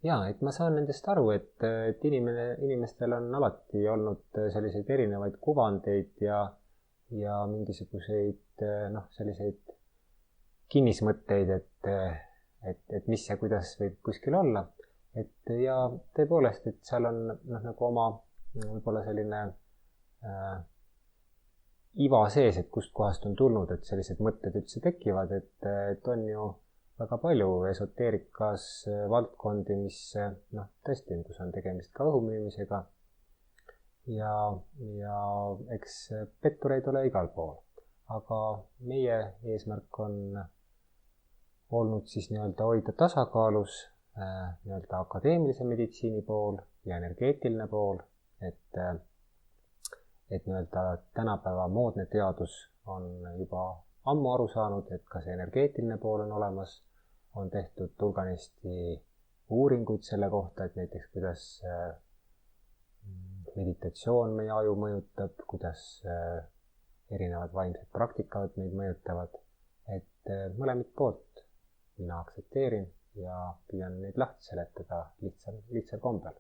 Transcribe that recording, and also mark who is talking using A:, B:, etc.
A: Jaa, et ma saan nendest aru, et inimestel on alati olnud selliseid erinevaid kuvandeid ja mingisuguseid selliseid kinnismõtteid, et mis ja kuidas võib kuskil olla. Ja tõepoolest, et seal on nagu oma võib-olla selline iva sees, et kust kohast on tulnud, et sellised mõtted üldse tekivad, et on ju väga palju esoteerikas valdkondi, mis tõesti, kus on tegemist ka õhumüümisega ja eks pettureid ole igal pool. Aga meie eesmärk on olnud siis hoida tasakaalus akadeemilise meditsiini pool ja energeetiline pool, et tänapäeva moodne teadus on juba ammu aru saanud, et ka see energeetiline pool on olemas, on tehtud hulganisti uuringuid selle kohta, et näiteks kuidas meditatsioon meie aju mõjutab, kuidas erinevad vaimsed praktikad meid mõjutavad, et mõlemit poolt mina aktsepteerin ja püüan neid lahti seletada lihtsal kombel.